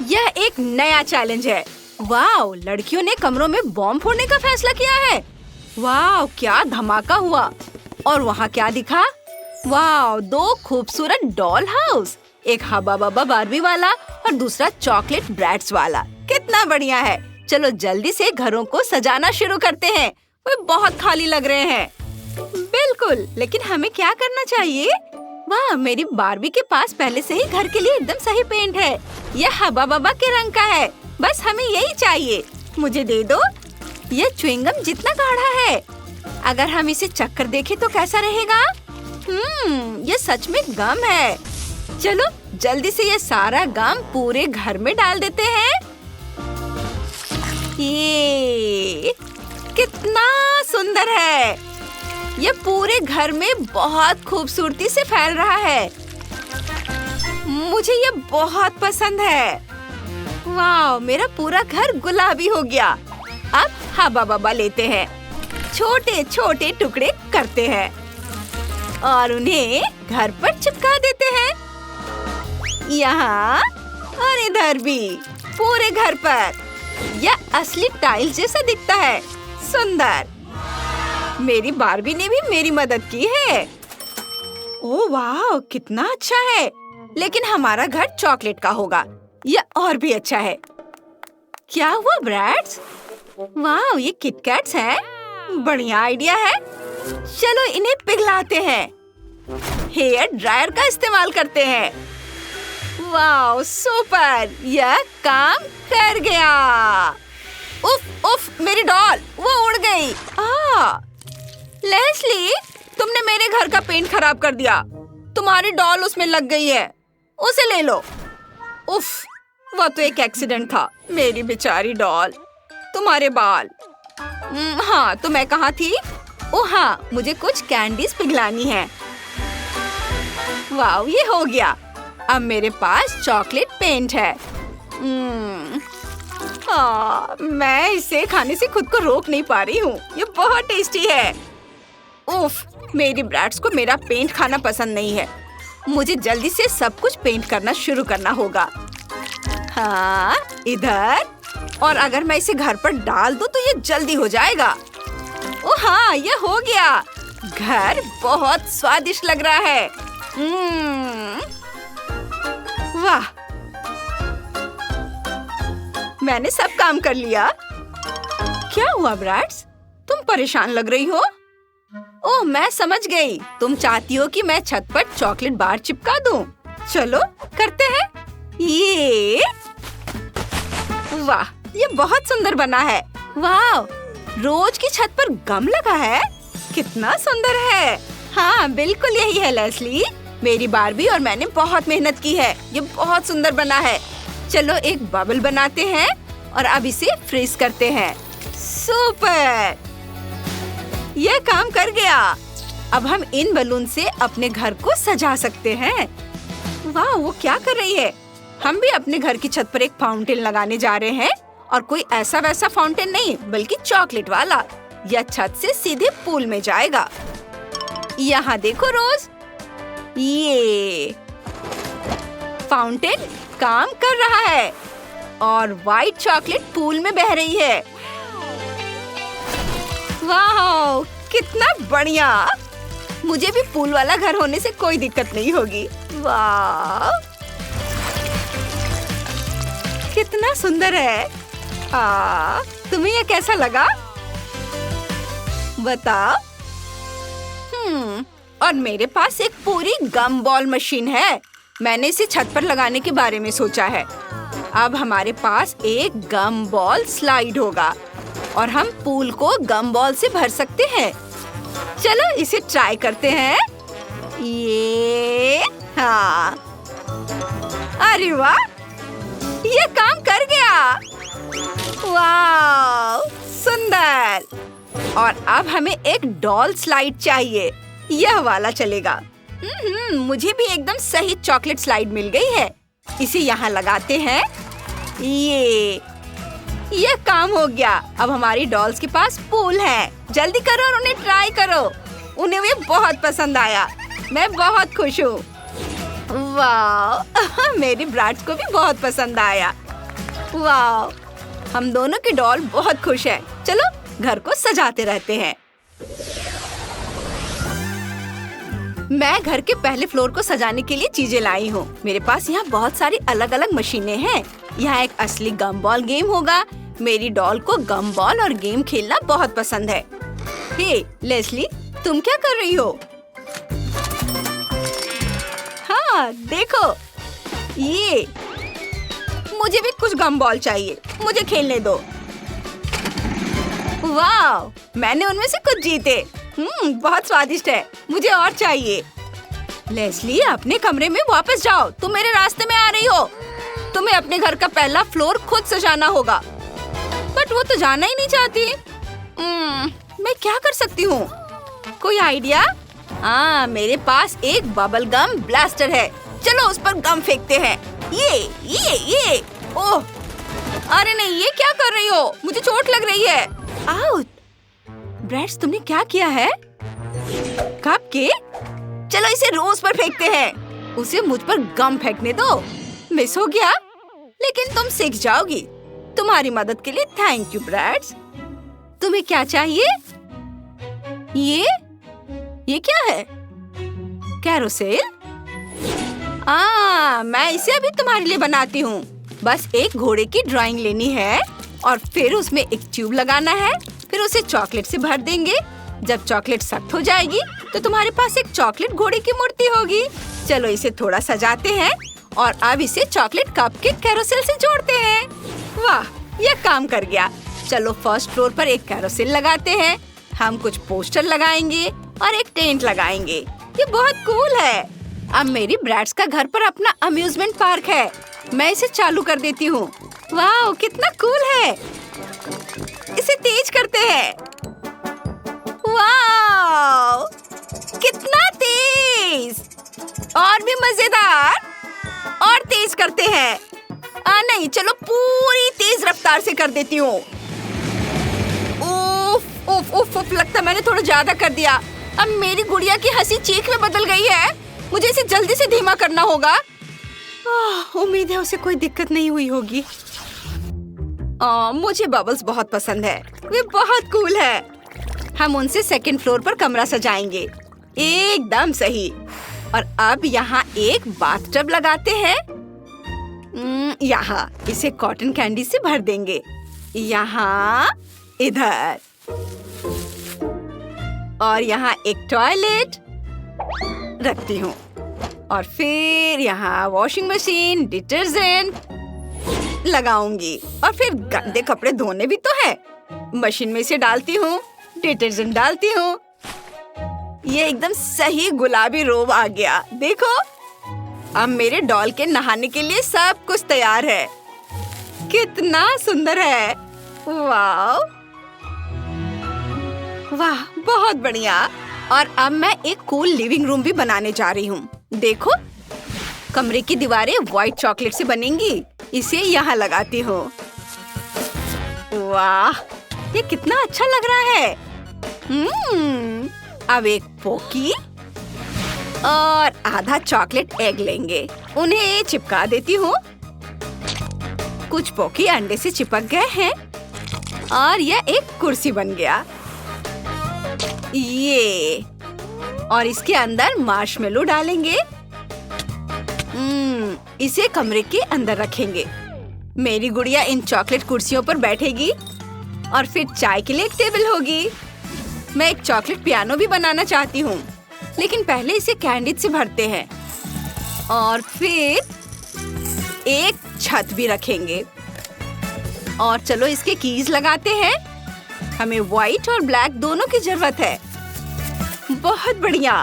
यह एक नया चैलेंज है। वाओ, लड़कियों ने कमरों में बॉम्ब फोड़ने का फैसला किया है। वाओ, क्या धमाका हुआ। और वहाँ क्या दिखा? वाओ, 2 खूबसूरत डॉल हाउस, एक हब्बा बब्बा बार्बी वाला और दूसरा चॉकलेट ब्रैट्स वाला। कितना बढ़िया है। चलो जल्दी से घरों को सजाना शुरू करते हैं। वे बहुत खाली लग रहे हैं। बिल्कुल, लेकिन हमें क्या करना चाहिए? वाह, मेरी बार्बी के पास पहले से ही घर के लिए एकदम सही पेंट है। यह हब्बा बब्बा के रंग का है। बस हमें यही चाहिए। मुझे दे दो। यह च्युइंगम जितना गाढ़ा है। अगर हम इसे चक्कर देखें तो कैसा रहेगा? यह सच में गम है। चलो जल्दी से ये सारा गम पूरे घर में डाल देते हैं। ये कितना सुंदर है। ये पूरे घर में बहुत खूबसूरती से फैल रहा है। मुझे ये बहुत पसंद है। वाह, मेरा पूरा घर गुलाबी हो गया। अब हब्बा बब्बा लेते हैं, छोटे छोटे टुकड़े करते हैं और उन्हें घर पर चिपका देते हैं। यहाँ और इधर भी, पूरे घर पर। यह असली टाइल्स जैसा दिखता है। सुंदर। मेरी बार्बी ने भी मेरी मदद की है। ओह वाह, कितना अच्छा है। लेकिन हमारा घर चॉकलेट का होगा। यह और भी अच्छा है। क्या हुआ ब्रैट्स? वाह, ये किटकैट्स हैं। बढ़िया आइडिया है। चलो इन्हें पिघलाते हैं। हेयर ड्रायर का इस्तेमाल करते हैं। वाह, सुपर। यह काम कर गया। उफ उफ, मेरी डॉल वो उड़ गई। लेस्ली, तुमने मेरे घर का पेंट खराब कर दिया। तुम्हारी डॉल उसमें लग गई है। उसे ले लो। उफ, वो तो एक एक्सीडेंट था। मेरी बेचारी डॉल। तुम्हारे बाल। हाँ, तो मैं कहाँ थी? ओह हाँ, मुझे कुछ कैंडीज पिघलानी है। वाह, ये हो गया। अब मेरे पास चॉकलेट पेंट है। मैं इसे खाने से खुद को रोक नहीं पा रही हूँ। ये बहुत टेस्टी है। उफ, मेरी ब्रैट्स को मेरा पेंट खाना पसंद नहीं है। मुझे जल्दी से सब कुछ पेंट करना शुरू करना होगा। हाँ, इधर। और अगर मैं इसे घर पर डाल दूँ तो ये जल्दी हो जाएगा। ओह हाँ, ये हो गया। घर बहुत स्वादिष्ट लग रहा है। वाह, मैंने सब काम कर लिया। क्या हुआ ब्रैट्स? तुम परेशान लग रही हो। ओह, मैं समझ गई। तुम चाहती हो कि मैं छत पर चॉकलेट बार चिपका दूं। चलो करते हैं। ये वाह, ये बहुत सुंदर बना है। वाह, रोज की छत पर गम लगा है। कितना सुंदर है। हाँ, बिल्कुल यही है लेस्ली। मेरी बार्बी और मैंने बहुत मेहनत की है। ये बहुत सुंदर बना है। चलो एक बबल बनाते हैं और अब इसे फ्रीज करते हैं। सुपर, यह काम कर गया। अब हम इन बलून से अपने घर को सजा सकते हैं। वाह, वो क्या कर रही है? हम भी अपने घर की छत पर एक फाउंटेन लगाने जा रहे हैं। और कोई ऐसा वैसा फाउंटेन नहीं, बल्कि चॉकलेट वाला। यह छत से सीधे पूल में जाएगा। यहाँ देखो रोज, ये फाउंटेन काम कर रहा है और व्हाइट चॉकलेट पूल में बह रही है। वाह, कितना बढ़िया। मुझे भी पूल वाला घर होने से कोई दिक्कत नहीं होगी। वाह, कितना सुंदर है। तुम्हें यह कैसा लगा? बताओ। और मेरे पास एक पूरी गम बॉल मशीन है। मैंने इसे छत पर लगाने के बारे में सोचा है। अब हमारे पास एक गम बॉल स्लाइड होगा और हम पूल को गम बॉल से भर सकते हैं। चलो इसे ट्राई करते हैं। ये हाँ, अरे वाह, ये काम कर गया। वाह, सुंदर। और अब हमें एक डॉल स्लाइड चाहिए। यह वाला चलेगा। मुझे भी एकदम सही चॉकलेट स्लाइड मिल गई है। इसे यहाँ लगाते हैं। ये काम हो गया। अब हमारी डॉल्स के पास पूल है। जल्दी करो और उन्हें ट्राई करो। उन्हें भी बहुत पसंद आया। मैं बहुत खुश हूँ। वाह, मेरी ब्रैट्स को भी बहुत पसंद आया। वाह, हम दोनों की डॉल बहुत खुश है। चलो घर को सजाते रहते हैं। मैं घर के पहले फ्लोर को सजाने के लिए चीजें लाई हूँ। मेरे पास यहाँ बहुत सारी अलग अलग मशीनें हैं। यहाँ एक असली गम बॉल गेम होगा। मेरी डॉल को गम बॉल और गेम खेलना बहुत पसंद है। हे लेस्ली, तुम क्या कर रही हो? हाँ देखो, ये मुझे भी कुछ गम बॉल चाहिए। मुझे खेलने दो। वाह, मैंने उनमें से कुछ जीते। बहुत स्वादिष्ट है। मुझे और चाहिए। लेस्ली, अपने कमरे में वापस जाओ। तुम मेरे रास्ते में आ रही हो। तुम्हें अपने घर का पहला फ्लोर खुद सजाना होगा। बट वो तो जाना ही नहीं चाहती। मैं क्या कर सकती हूँ? कोई आइडिया? मेरे पास एक बबल गम ब्लास्टर है। चलो उस पर गम फेंकते हैं। ये ओह, अरे नहीं, ये क्या कर रही हो? मुझे चोट लग रही है। आउट! ब्रैड्स, तुमने क्या किया है? कपकेक? चलो इसे रोज पर फेंकते हैं। उसे मुझ पर गम फेंकने दो। मिस हो गया, लेकिन तुम सीख जाओगी। तुम्हारी मदद के लिए थैंक यू ब्रैड्स। तुम्हें क्या चाहिए? ये क्या है? कैरोसेल? मैं इसे अभी तुम्हारे लिए बनाती हूँ। बस एक घोड़े की ड्राइंग लेनी है और फिर उसमें एक ट्यूब लगाना है। फिर उसे चॉकलेट से भर देंगे। जब चॉकलेट सख्त हो जाएगी तो तुम्हारे पास एक चॉकलेट घोड़े की मूर्ति होगी। चलो इसे थोड़ा सजाते हैं और अब इसे चॉकलेट कपकेक कैरोसेल से जोड़ते हैं। वाह, यह काम कर गया। चलो फर्स्ट फ्लोर पर एक कैरोसेल लगाते हैं। हम कुछ पोस्टर लगाएंगे और एक टेंट लगाएंगे। ये बहुत कूल है। अब मेरी ब्रैड्स का घर पर अपना अम्यूजमेंट पार्क है। मैं इसे चालू कर देती हूँ। वाह, कितना कूल है। इसे तेज करते हैं। वाह, कितना तेज! और भी मजेदार। और तेज करते हैं। नहीं, चलो पूरी तेज रफ्तार से कर देती हूँ। उफ उफ उफ उफ, लगता मैंने थोड़ा ज्यादा कर दिया। अब मेरी गुड़िया की हंसी चीख में बदल गई है। मुझे इसे जल्दी से धीमा करना होगा। उम्मीद है उसे कोई दिक्कत नहीं हुई होगी। मुझे बबल्स बहुत पसंद है। वे बहुत कूल है। हम उनसे सेकंड फ्लोर पर कमरा सजाएंगे। एकदम सही। और अब यहाँ एक बाथटब लगाते हैं। यहाँ इसे कॉटन कैंडी से भर देंगे। यहाँ, इधर, और यहाँ एक टॉयलेट रखती हूँ। और फिर यहाँ वॉशिंग मशीन, डिटर्जेंट लगाऊंगी। और फिर गंदे कपड़े धोने भी तो है। मशीन में से डालती हूँ, डिटर्जेंट डालती हूँ। ये एकदम सही गुलाबी रोब आ गया। देखो, अब मेरे डॉल के नहाने के लिए सब कुछ तैयार है। कितना सुंदर है। वाह वाह, बहुत बढ़िया। और अब मैं एक कूल लिविंग रूम भी बनाने जा रही हूँ। देखो, कमरे की दीवारें व्हाइट चॉकलेट से बनेंगी। इसे यहाँ लगाती हूँ। वाह, ये कितना अच्छा लग रहा है। अब एक पोकी और आधा चॉकलेट एग लेंगे। उन्हें चिपका देती हूँ। कुछ पोकी अंडे से चिपक गए हैं और यह एक कुर्सी बन गया। ये, और इसके अंदर मार्शमेलो डालेंगे। इसे कमरे के अंदर रखेंगे। मेरी गुड़िया इन चॉकलेट कुर्सियों पर बैठेगी और फिर चाय के लिए एक टेबल होगी। मैं एक चॉकलेट पियानो भी बनाना चाहती हूँ, लेकिन पहले इसे कैंडीज से भरते हैं और फिर एक छत भी रखेंगे। और चलो इसके कीज लगाते हैं। हमें व्हाइट और ब्लैक दोनों की जरूरत है। बहुत बढ़िया।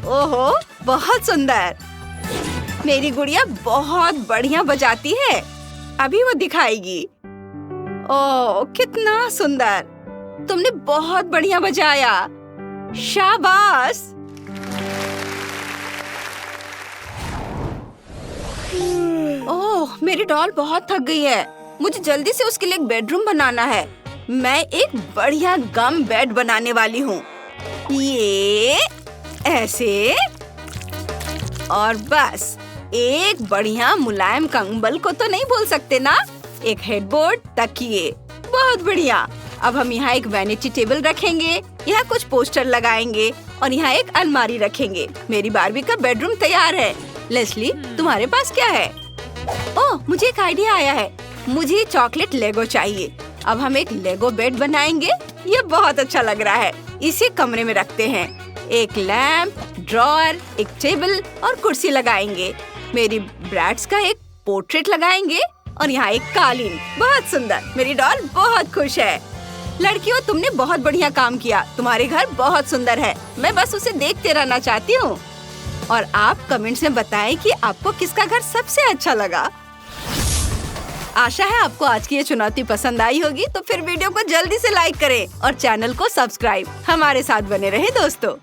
ओहो, बहुत सुंदर। मेरी गुड़िया बहुत बढ़िया बजाती है। अभी वो दिखाएगी। ओह, कितना सुंदर। तुमने बहुत बढ़िया बजाया। शाबाश। ओह, मेरी डॉल बहुत थक गई है। मुझे जल्दी से उसके लिए एक बेडरूम बनाना है। मैं एक बढ़िया गम बेड बनाने वाली हूँ। ये ऐसे, और बस एक बढ़िया मुलायम कंबल को तो नहीं भूल सकते ना। एक हेडबोर्ड, तकिए, बहुत बढ़िया। अब हम यहाँ एक वैनिटी टेबल रखेंगे, यहाँ कुछ पोस्टर लगाएंगे और यहाँ एक अलमारी रखेंगे। मेरी बारबी का बेडरूम तैयार है। लेस्ली, तुम्हारे पास क्या है? ओह, मुझे एक आइडिया आया है। मुझे चॉकलेट लेगो चाहिए। अब हम एक लेगो बेड बनाएंगे। ये बहुत अच्छा लग रहा है। इसे कमरे में रखते हैं। एक लैंप, ड्रॉअर, एक टेबल और कुर्सी लगाएंगे। मेरी ब्रैट्स का एक पोर्ट्रेट लगाएंगे और यहाँ एक कालीन। बहुत सुंदर। मेरी डॉल बहुत खुश है। लड़कियों, तुमने बहुत बढ़िया काम किया। तुम्हारे घर बहुत सुंदर है। मैं बस उसे देखते रहना चाहती हूँ। और आप कमेंट्स में बताएं कि आपको किसका घर सबसे अच्छा लगा। आशा है आपको आज की ये चुनौती पसंद आई होगी। तो फिर वीडियो को जल्दी से लाइक करें और चैनल को सब्सक्राइब। हमारे साथ बने रहे दोस्तों।